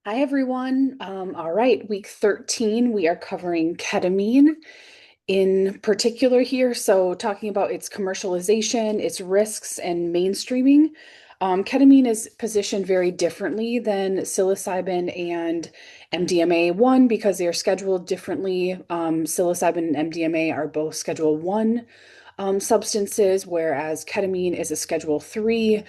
Hi, everyone. All right, week 13, we are covering ketamine in particular here. So, talking about its commercialization, its risks, and mainstreaming. Ketamine is positioned very differently than psilocybin and MDMA. One, because they are scheduled differently. Psilocybin and MDMA are both Schedule 1 substances, whereas ketamine is a Schedule 3.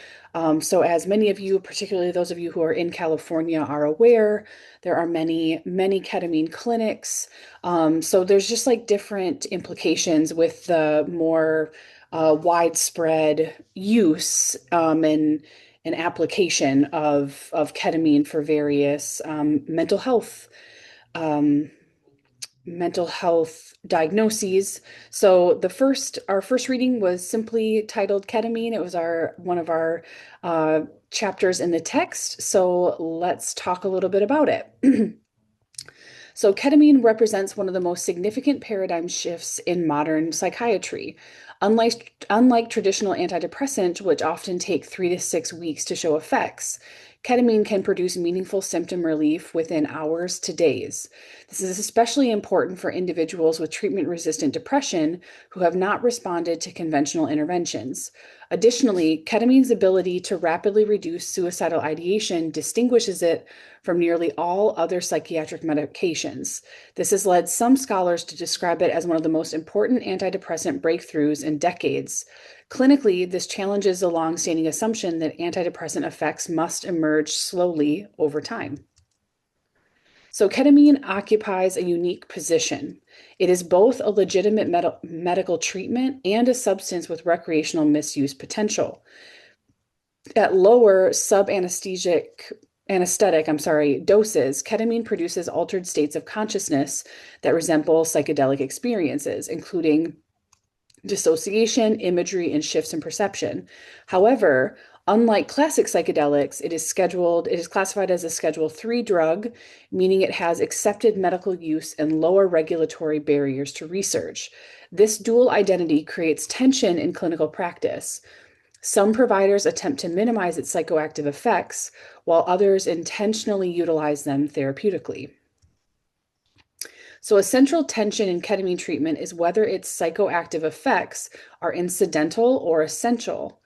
So, as many of you, particularly those of you who are in California, are aware, there are many ketamine clinics. So, there's just like different implications with the more widespread use and application of ketamine for various um, mental health diagnoses. So our first reading was simply titled ketamine. It was our one of our chapters in the text. So let's talk a little bit about it. So, ketamine represents one of the most significant paradigm shifts in modern psychiatry. Unlike traditional antidepressants, which often take 3 to 6 weeks to show effects, ketamine can produce meaningful symptom relief within hours to days. This is especially important for individuals with treatment resistant depression who have not responded to conventional interventions. Additionally, ketamine's ability to rapidly reduce suicidal ideation distinguishes it from nearly all other psychiatric medications. This has led some scholars to describe it as one of the most important antidepressant breakthroughs in decades. Clinically, this challenges the long-standing assumption that antidepressant effects must emerge slowly over time. So, ketamine occupies a unique position. It is both a legitimate medical treatment and a substance with recreational misuse potential. At lower anesthetic doses, ketamine produces altered states of consciousness that resemble psychedelic experiences, including dissociation, imagery, and shifts in perception. However, unlike classic psychedelics, it is classified as a Schedule 3 drug, meaning it has accepted medical use and lower regulatory barriers to research. This dual identity creates tension in clinical practice. Some providers attempt to minimize its psychoactive effects, while others intentionally utilize them therapeutically. So, a central tension in ketamine treatment is whether its psychoactive effects are incidental or essential.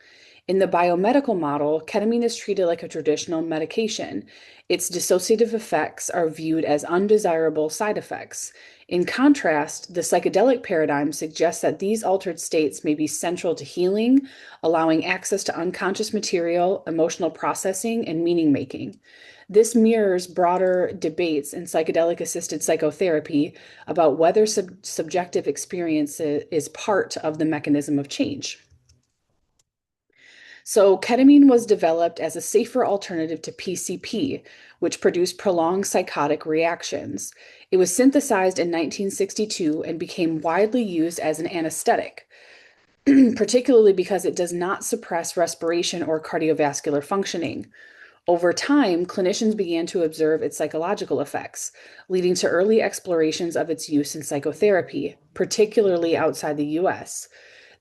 In the biomedical model, ketamine is treated like a traditional medication. Its dissociative effects are viewed as undesirable side effects. In contrast, the psychedelic paradigm suggests that these altered states may be central to healing, allowing access to unconscious material, emotional processing, and meaning making. This mirrors broader debates in psychedelic assisted psychotherapy about whether subjective experience is part of the mechanism of change. So, ketamine was developed as a safer alternative to PCP, which produced prolonged psychotic reactions. It was synthesized in 1962 and became widely used as an anesthetic, particularly because it does not suppress respiration or cardiovascular functioning. Over time, clinicians began to observe its psychological effects, leading to early explorations of its use in psychotherapy, particularly outside the US.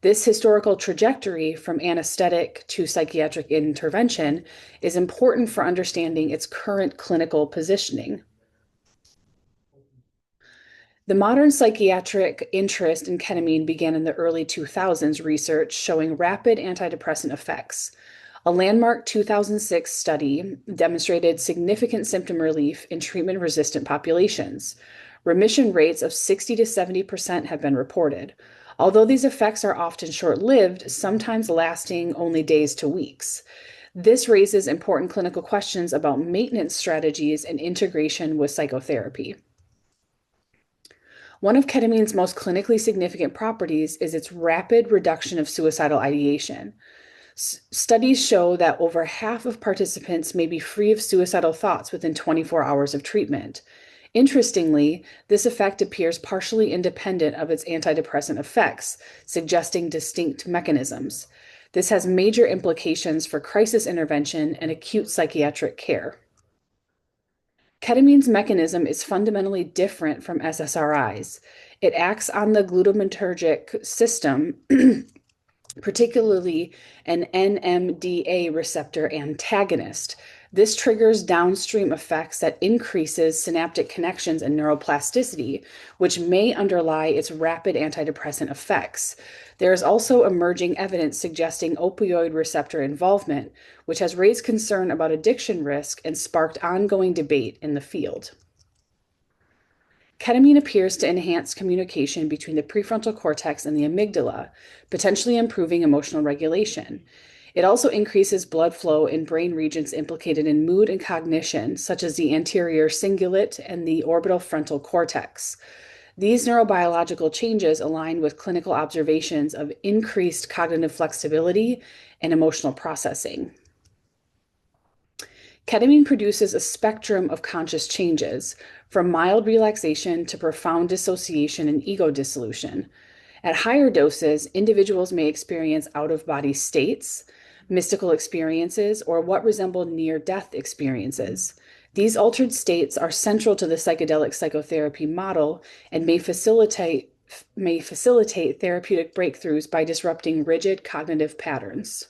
This historical trajectory from anesthetic to psychiatric intervention is important for understanding its current clinical positioning. The modern psychiatric interest in ketamine began in the early 2000s research showing rapid antidepressant effects. A landmark 2006 study demonstrated significant symptom relief in treatment resistant populations. Remission rates of 60 to 70% have been reported. Although these effects are often short lived, sometimes lasting only days to weeks. This raises important clinical questions about maintenance strategies and integration with psychotherapy. One of ketamine's most clinically significant properties is its rapid reduction of suicidal ideation. Studies show that over half of participants may be free of suicidal thoughts within 24 hours of treatment. Interestingly, this effect appears partially independent of its antidepressant effects, suggesting distinct mechanisms. This has major implications for crisis intervention and acute psychiatric care. Ketamine's mechanism is fundamentally different from SSRIs. It acts on the glutamatergic system, particularly an NMDA receptor antagonist. This triggers downstream effects that increases synaptic connections and neuroplasticity, which may underlie its rapid antidepressant effects. There is also emerging evidence suggesting opioid receptor involvement, which has raised concern about addiction risk and sparked ongoing debate in the field. Ketamine appears to enhance communication between the prefrontal cortex and the amygdala, potentially improving emotional regulation. It also increases blood flow in brain regions implicated in mood and cognition, such as the anterior cingulate and the orbital frontal cortex. These neurobiological changes align with clinical observations of increased cognitive flexibility and emotional processing. Ketamine produces a spectrum of conscious changes, from mild relaxation to profound dissociation and ego dissolution. At higher doses, individuals may experience out of body states, mystical experiences, or what resemble near death experiences. These altered states are central to the psychedelic psychotherapy model and may facilitate therapeutic breakthroughs by disrupting rigid cognitive patterns.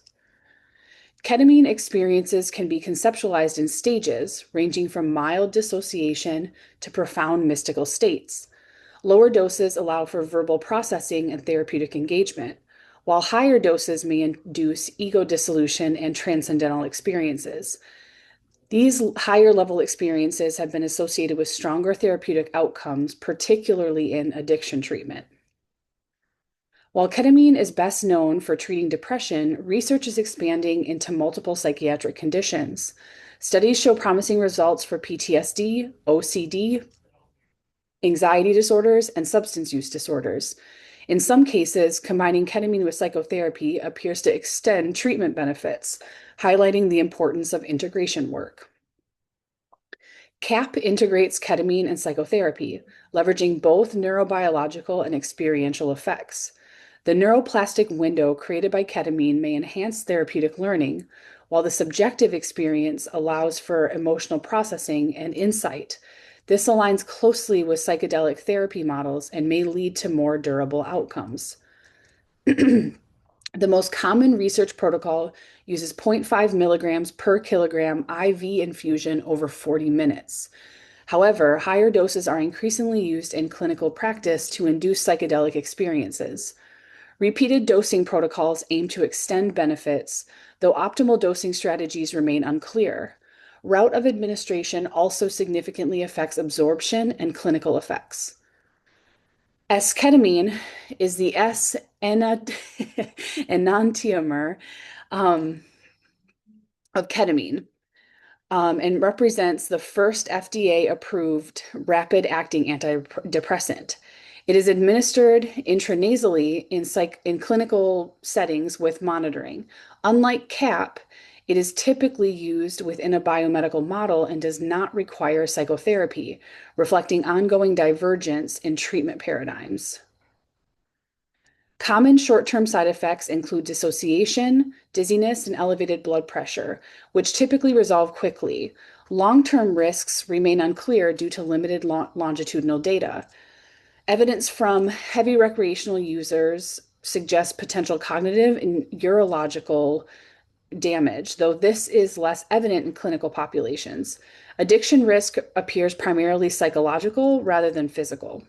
Ketamine experiences can be conceptualized in stages, ranging from mild dissociation to profound mystical states. Lower doses allow for verbal processing and therapeutic engagement, while higher doses may induce ego dissolution and transcendental experiences. These higher level experiences have been associated with stronger therapeutic outcomes, particularly in addiction treatment. While ketamine is best known for treating depression, research is expanding into multiple psychiatric conditions. Studies show promising results for PTSD, OCD, anxiety disorders, and substance use disorders. In some cases, combining ketamine with psychotherapy appears to extend treatment benefits, highlighting the importance of integration work. PAP integrates ketamine and psychotherapy, leveraging both neurobiological and experiential effects. The neuroplastic window created by ketamine may enhance therapeutic learning, while the subjective experience allows for emotional processing and insight. This aligns closely with psychedelic therapy models and may lead to more durable outcomes. The most common research protocol uses zero point 0.5 milligrams per kilogram IV infusion over 40 minutes. However, higher doses are increasingly used in clinical practice to induce psychedelic experiences. Repeated dosing protocols aim to extend benefits, though optimal dosing strategies remain unclear. Route of administration also significantly affects absorption and clinical effects. S-ketamine is the S-enantiomer of ketamine, and represents the first FDA-approved rapid-acting antidepressant. It is administered intranasally in clinical settings with monitoring. Unlike CAP, it is typically used within a biomedical model and does not require psychotherapy, reflecting ongoing divergence in treatment paradigms. Common short-term side effects include dissociation, dizziness, and elevated blood pressure, which typically resolve quickly. Long-term risks remain unclear due to limited longitudinal data. Evidence from heavy recreational users suggests potential cognitive and urological damage, though this is less evident in clinical populations. Addiction risk appears primarily psychological rather than physical.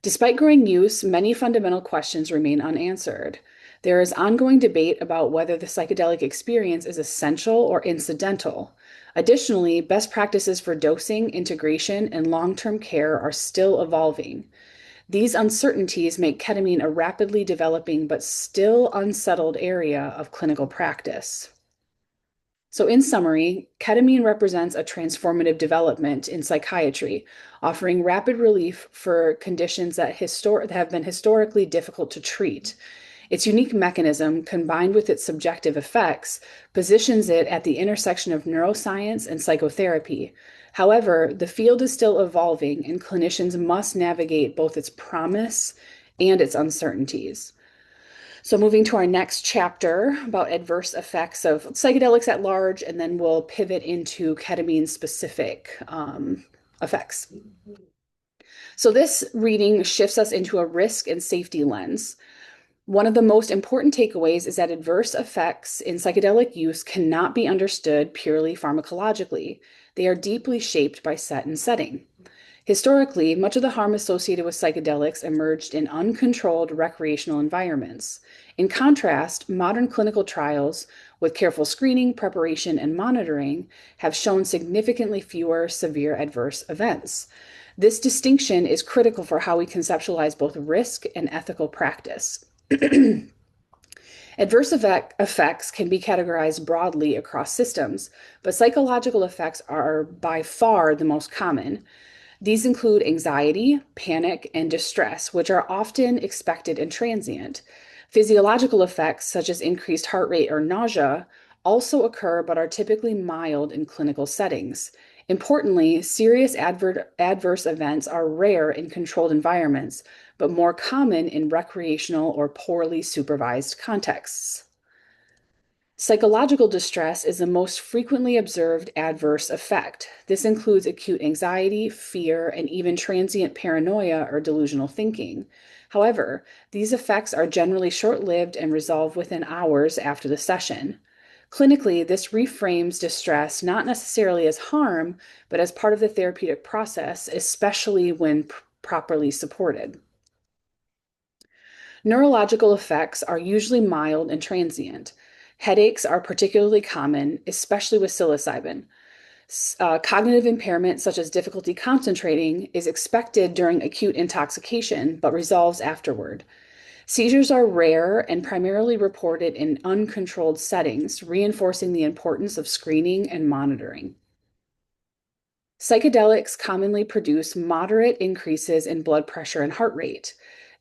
Despite growing use, many fundamental questions remain unanswered. There is ongoing debate about whether the psychedelic experience is essential or incidental. Additionally, best practices for dosing, integration, and long-term care are still evolving. These uncertainties make ketamine a rapidly developing but still unsettled area of clinical practice. So, in summary, ketamine represents a transformative development in psychiatry, offering rapid relief for conditions that have been historically difficult to treat. Its unique mechanism, combined with its subjective effects, positions it at the intersection of neuroscience and psychotherapy. However, the field is still evolving, and clinicians must navigate both its promise and its uncertainties. So, moving to our next chapter about adverse effects of psychedelics at large, and then we'll pivot into ketamine specific effects. So, this reading shifts us into a risk and safety lens. One of the most important takeaways is that adverse effects in psychedelic use cannot be understood purely pharmacologically. They are deeply shaped by set and setting. Historically, much of the harm associated with psychedelics emerged in uncontrolled recreational environments. In contrast, modern clinical trials, with careful screening, preparation, and monitoring, have shown significantly fewer severe adverse events. This distinction is critical for how we conceptualize both risk and ethical practice. Effects can be categorized broadly across systems, but psychological effects are by far the most common. These include anxiety, panic, and distress, which are often expected and transient. Physiological effects, such as increased heart rate or nausea, also occur but are typically mild in clinical settings. Importantly, serious adverse events are rare in controlled environments, but more common in recreational or poorly supervised contexts. Psychological distress is the most frequently observed adverse effect. This includes acute anxiety, fear, and even transient paranoia or delusional thinking. However, these effects are generally short lived and resolve within hours after the session. Clinically, this reframes distress not necessarily as harm, but as part of the therapeutic process, especially when properly supported. Neurological effects are usually mild and transient. Headaches are particularly common, especially with psilocybin. Cognitive impairment, such as difficulty concentrating, is expected during acute intoxication but resolves afterward. Seizures are rare and primarily reported in uncontrolled settings, reinforcing the importance of screening and monitoring. Psychedelics commonly produce moderate increases in blood pressure and heart rate.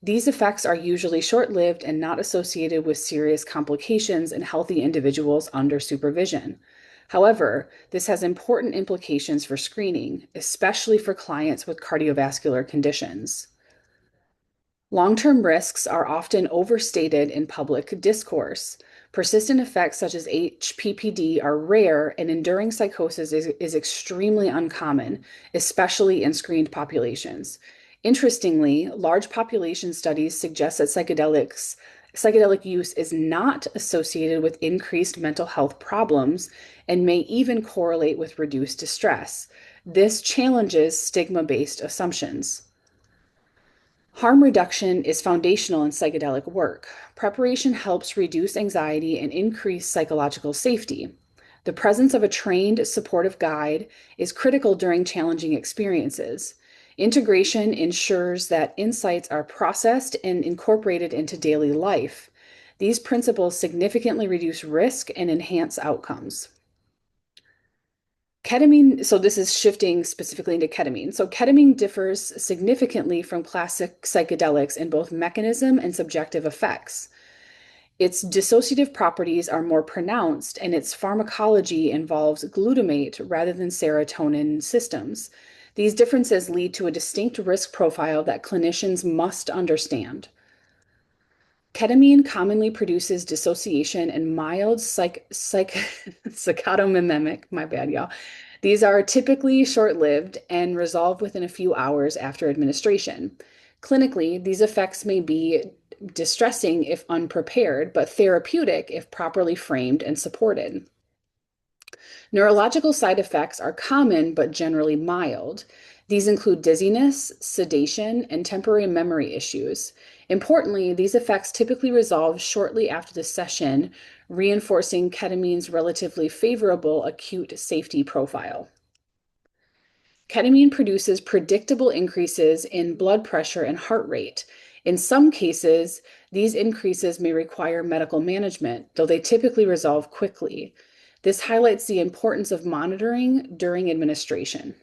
These effects are usually short lived and not associated with serious complications in healthy individuals under supervision. However, this has important implications for screening, especially for clients with cardiovascular conditions. Long-term risks are often overstated in public discourse. Persistent effects such as HPPD are rare, and enduring psychosis is extremely uncommon, especially in screened populations. Interestingly, large population studies suggest that psychedelic use is not associated with increased mental health problems and may even correlate with reduced distress. This challenges stigma-based assumptions. Harm reduction is foundational in psychedelic work. Preparation helps reduce anxiety and increase psychological safety. The presence of a trained, supportive guide is critical during challenging experiences. Integration ensures that insights are processed and incorporated into daily life. These principles significantly reduce risk and enhance outcomes. Ketamine, so this is shifting specifically into ketamine. So ketamine differs significantly from classic psychedelics in both mechanism and subjective effects. Its dissociative properties are more pronounced, and its pharmacology involves glutamate rather than serotonin systems. These differences lead to a distinct risk profile that clinicians must understand. Ketamine commonly produces dissociation and mild psychotomimic, my bad, y'all. These are typically short-lived and resolve within a few hours after administration. Clinically, these effects may be distressing if unprepared, but therapeutic if properly framed and supported. Neurological side effects are common but generally mild. These include dizziness, sedation, and temporary memory issues. Importantly, these effects typically resolve shortly after the session, reinforcing ketamine's relatively favorable acute safety profile. Ketamine produces predictable increases in blood pressure and heart rate. In some cases, these increases may require medical management, though they typically resolve quickly. This highlights the importance of monitoring during administration.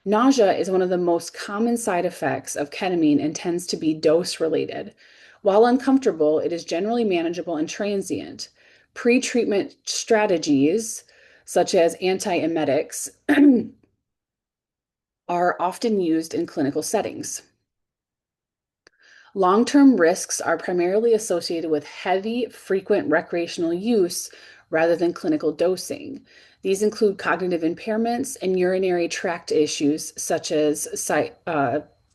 Nausea is one of the most common side effects of ketamine and tends to be dose related. While uncomfortable, it is generally manageable and transient. Pre-treatment strategies, such as antiemetics, are often used in clinical settings. Long-term risks are primarily associated with heavy, frequent recreational use rather than clinical dosing. These include cognitive impairments and urinary tract issues such as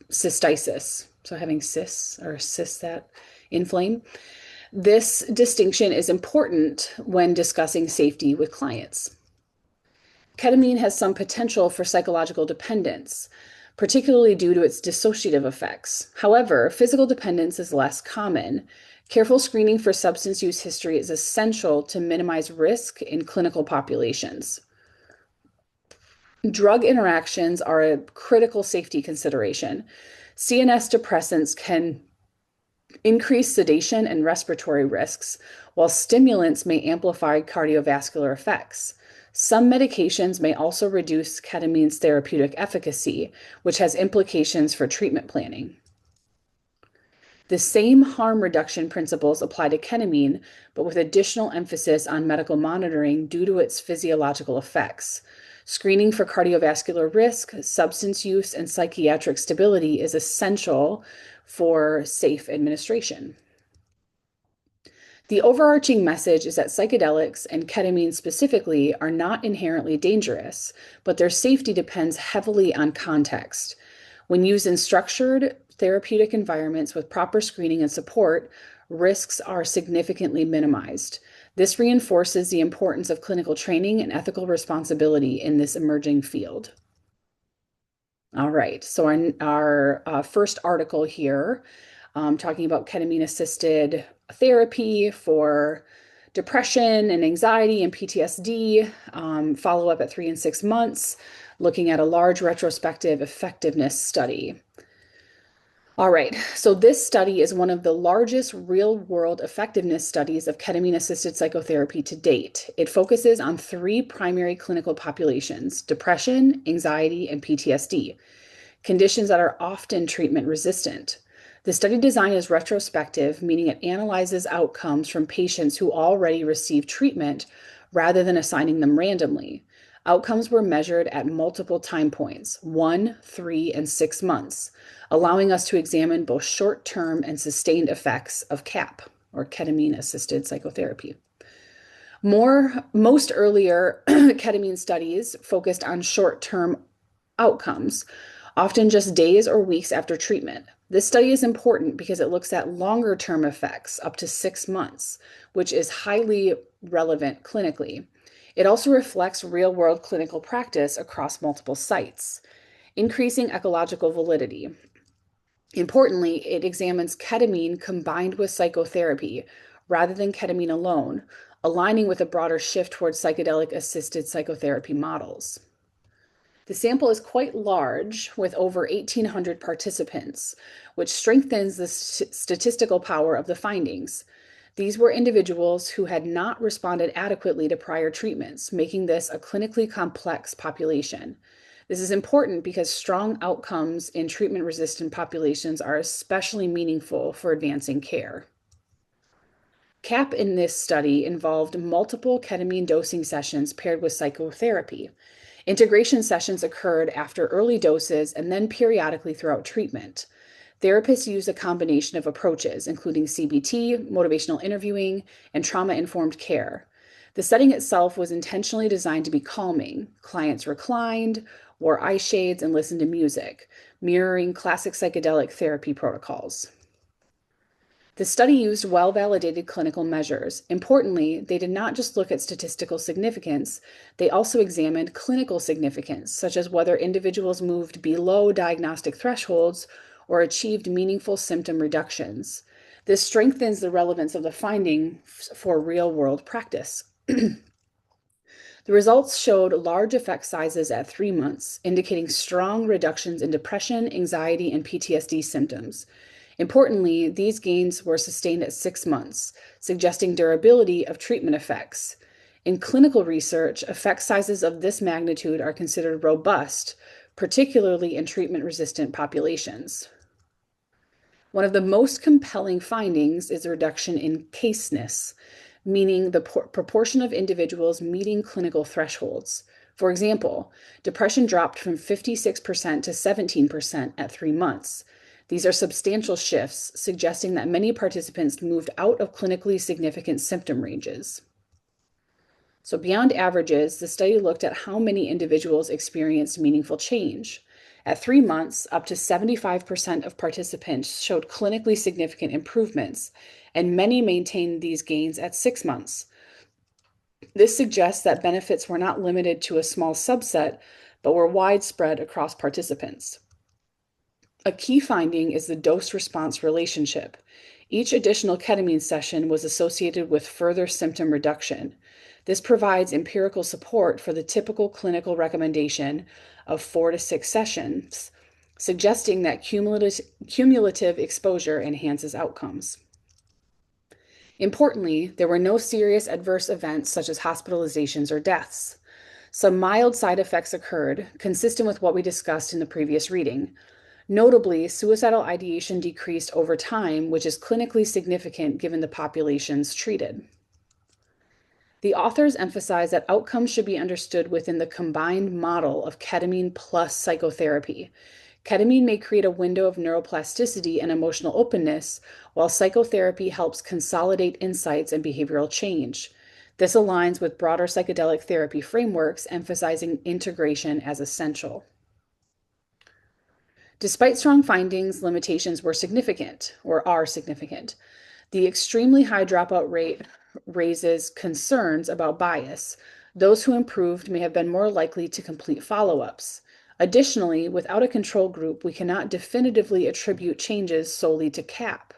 cystitis. so having cysts that inflame. This distinction is important when discussing safety with clients. Ketamine has some potential for psychological dependence, particularly due to its dissociative effects. However, physical dependence is less common. Careful screening for substance use history is essential to minimize risk in clinical populations. Drug interactions are a critical safety consideration. CNS depressants can increase sedation and respiratory risks, while stimulants may amplify cardiovascular effects. Some medications may also reduce ketamine's therapeutic efficacy, which has implications for treatment planning. The same harm reduction principles apply to ketamine, but with additional emphasis on medical monitoring due to its physiological effects. Screening for cardiovascular risk, substance use, and psychiatric stability is essential for safe administration. The overarching message is that psychedelics, and ketamine specifically, are not inherently dangerous, but their safety depends heavily on context. When used in structured therapeutic environments with proper screening and support, risks are significantly minimized. This reinforces the importance of clinical training and ethical responsibility in this emerging field. All right, so our first article here, talking about ketamine-assisted therapy for depression and anxiety and PTSD, follow-up at 3 and 6 months, looking at a large retrospective effectiveness study. All right, so this study is one of the largest real-world effectiveness studies of ketamine-assisted psychotherapy to date. It focuses on 3 primary clinical populations: depression, anxiety, and PTSD, conditions that are often treatment resistant. The study design is retrospective, meaning it analyzes outcomes from patients who already received treatment rather than assigning them randomly. Outcomes were measured at multiple time points, 1, 3, and 6 months, allowing us to examine both short-term and sustained effects of CAP, or ketamine-assisted psychotherapy. Most earlier ketamine studies focused on short-term outcomes, often just days or weeks after treatment. This study is important because it looks at longer-term effects up to 6 months, which is highly relevant clinically. It also reflects real-world clinical practice across multiple sites, increasing ecological validity. Importantly, it examines ketamine combined with psychotherapy rather than ketamine alone, aligning with a broader shift towards psychedelic-assisted psychotherapy models. The sample is quite large, with over 1,800 participants, which strengthens the statistical power of the findings. These were individuals who had not responded adequately to prior treatments, making this a clinically complex population. This is important because strong outcomes in treatment-resistant populations are especially meaningful for advancing care. CAP in this study involved multiple ketamine dosing sessions paired with psychotherapy. Integration sessions occurred after early doses and then periodically throughout treatment. Therapists used a combination of approaches, including CBT, motivational interviewing, and trauma-informed care. The setting itself was intentionally designed to be calming. Clients reclined, wore eye shades, and listened to music, mirroring classic psychedelic therapy protocols. The study used well-validated clinical measures. Importantly, they did not just look at statistical significance, they also examined clinical significance, such as whether individuals moved below diagnostic thresholds or achieved meaningful symptom reductions. This strengthens the relevance of the finding for real-world practice. The results showed large effect sizes at 3 months, indicating strong reductions in depression, anxiety, and PTSD symptoms. Importantly, these gains were sustained at 6 months, suggesting durability of treatment effects. In clinical research, effect sizes of this magnitude are considered robust, particularly in treatment-resistant populations. One of the most compelling findings is a reduction in caseness, meaning the proportion of individuals meeting clinical thresholds. For example, depression dropped from 56% to 17% at 3 months. These are substantial shifts, suggesting that many participants moved out of clinically significant symptom ranges. So beyond averages, the study looked at how many individuals experienced meaningful change. At 3 months, up to 75% of participants showed clinically significant improvements, and many maintained these gains at 6 months. This suggests that benefits were not limited to a small subset, but were widespread across participants. A key finding is the dose response relationship. Each additional ketamine session was associated with further symptom reduction. This provides empirical support for the typical clinical recommendation of 4 to 6 sessions, suggesting that cumulative exposure enhances outcomes. Importantly, there were no serious adverse events such as hospitalizations or deaths. Some mild side effects occurred, consistent with what we discussed in the previous reading. Notably, suicidal ideation decreased over time, which is clinically significant given the populations treated. The authors emphasize that outcomes should be understood within the combined model of ketamine plus psychotherapy. Ketamine may create a window of neuroplasticity and emotional openness, while psychotherapy helps consolidate insights and behavioral change. This aligns with broader psychedelic therapy frameworks, emphasizing integration as essential. Despite strong findings, limitations were significant or are significant. The extremely high dropout rate raises concerns about bias. Those who improved may have been more likely to complete follow-ups. Additionally, without a control group, we cannot definitively attribute changes solely to CAP.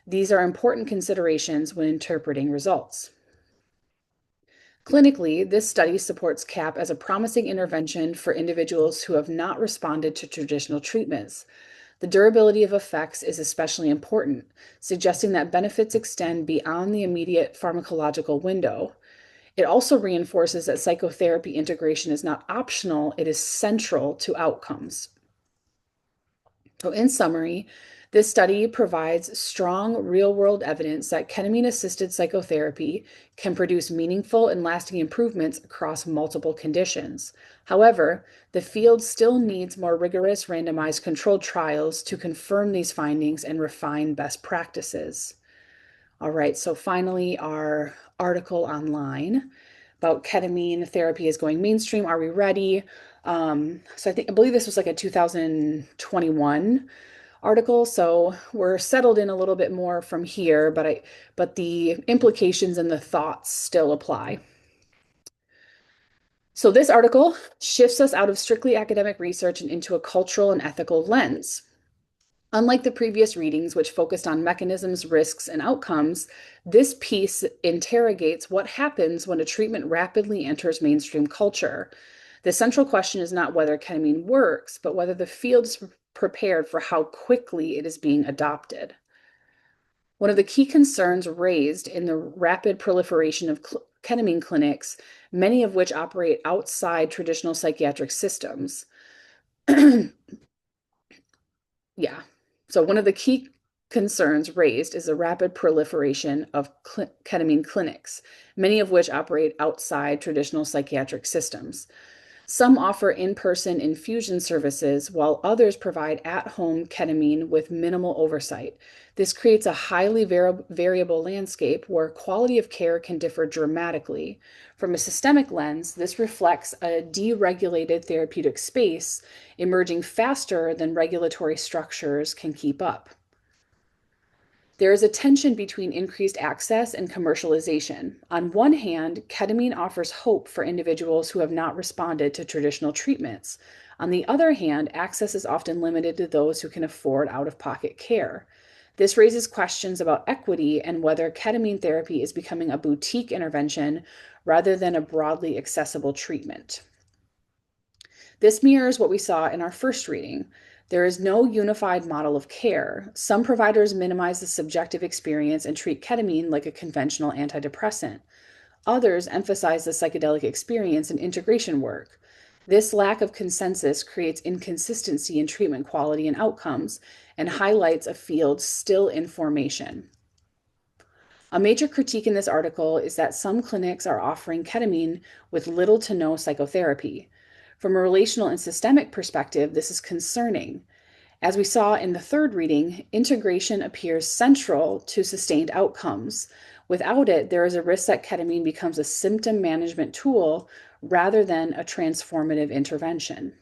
These are important considerations when interpreting results. Clinically, this study supports CAP as a promising intervention for individuals who have not responded to traditional treatments. The durability of effects is especially important, suggesting that benefits extend beyond the immediate pharmacological window. It also reinforces that psychotherapy integration is not optional, it is central to outcomes. So, in summary, this study provides strong real-world evidence that ketamine-assisted psychotherapy can produce meaningful and lasting improvements across multiple conditions. However, the field still needs more rigorous randomized controlled trials to confirm these findings and refine best practices. All right, so finally, our article online about ketamine therapy is going mainstream. Are we ready? I believe this was like a 2021 article, so we're settled in a little bit more from here, but the implications and the thoughts still apply. So this article shifts us out of strictly academic research and into a cultural and ethical lens. Unlike the previous readings, which focused on mechanisms, risks, and outcomes, this piece interrogates what happens when a treatment rapidly enters mainstream culture. The central question is not whether ketamine works, but whether the field is prepared for how quickly it is being adopted. One of the key concerns raised in the rapid proliferation of ketamine clinics, many of which operate outside traditional psychiatric systems. Yeah. So one of the key concerns raised is the rapid proliferation of ketamine clinics, many of which operate outside traditional psychiatric systems. Some offer in-person infusion services, while others provide at-home ketamine with minimal oversight. This creates a highly variable landscape where quality of care can differ dramatically. From a systemic lens, this reflects a deregulated therapeutic space emerging faster than regulatory structures can keep up. There is a tension between increased access and commercialization. On one hand, ketamine offers hope for individuals who have not responded to traditional treatments. On the other hand, access is often limited to those who can afford out-of-pocket care. This raises questions about equity and whether ketamine therapy is becoming a boutique intervention rather than a broadly accessible treatment. This mirrors what we saw in our first reading. There is no unified model of care. Some providers minimize the subjective experience and treat ketamine like a conventional antidepressant. Others emphasize the psychedelic experience and integration work. This lack of consensus creates inconsistency in treatment quality and outcomes and highlights a field still in formation. A major critique in this article is that some clinics are offering ketamine with little to no psychotherapy. From a relational and systemic perspective, this is concerning. As we saw in the third reading, integration appears central to sustained outcomes. Without it, there is a risk that ketamine becomes a symptom management tool rather than a transformative intervention.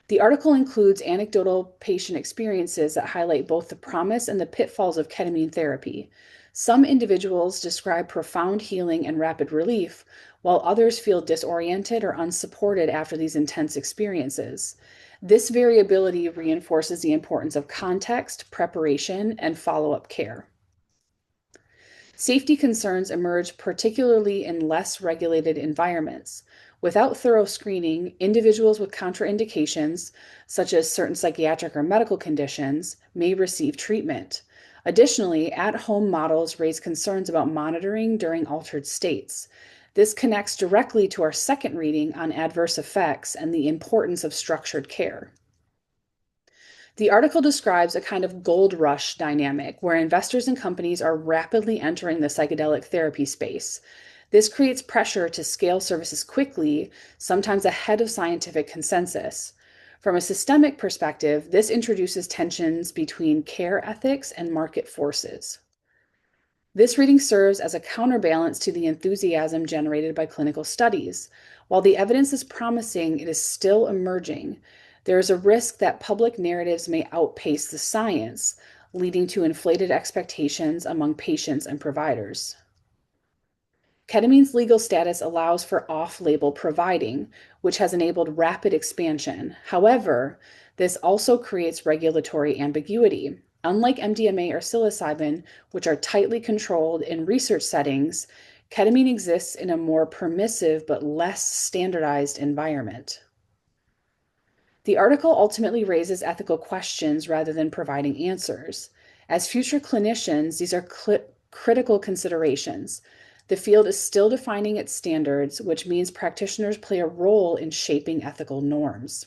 The article includes anecdotal patient experiences that highlight both the promise and the pitfalls of ketamine therapy. Some individuals describe profound healing and rapid relief, while others feel disoriented or unsupported after these intense experiences. This variability reinforces the importance of context, preparation, and follow up care. Safety concerns emerge particularly in less regulated environments. Without thorough screening, individuals with contraindications, such as certain psychiatric or medical conditions, may receive treatment. Additionally, at home models raise concerns about monitoring during altered states. This connects directly to our second reading on adverse effects and the importance of structured care. The article describes a kind of gold rush dynamic where investors and companies are rapidly entering the psychedelic therapy space. This creates pressure to scale services quickly, sometimes ahead of scientific consensus. From a systemic perspective, this introduces tensions between care ethics and market forces. This reading serves as a counterbalance to the enthusiasm generated by clinical studies. While the evidence is promising, it is still emerging. There is a risk that public narratives may outpace the science, leading to inflated expectations among patients and providers. Ketamine's legal status allows for off label providing, which has enabled rapid expansion. However, this also creates regulatory ambiguity. Unlike MDMA or psilocybin, which are tightly controlled in research settings, ketamine exists in a more permissive but less standardized environment. The article ultimately raises ethical questions rather than providing answers. As future clinicians, these are critical considerations. The field is still defining its standards, which means practitioners play a role in shaping ethical norms.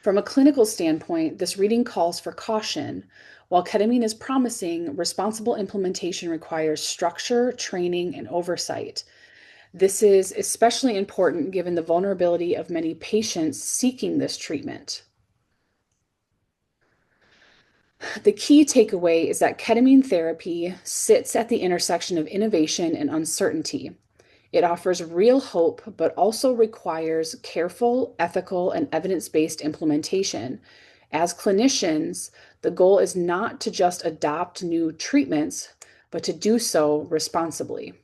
From a clinical standpoint, this reading calls for caution. While ketamine is promising, responsible implementation requires structure, training, and oversight. This is especially important given the vulnerability of many patients seeking this treatment. The key takeaway is that ketamine therapy sits at the intersection of innovation and uncertainty. It offers real hope, but also requires careful, ethical, and evidence based implementation. As clinicians, the goal is not to just adopt new treatments, but to do so responsibly.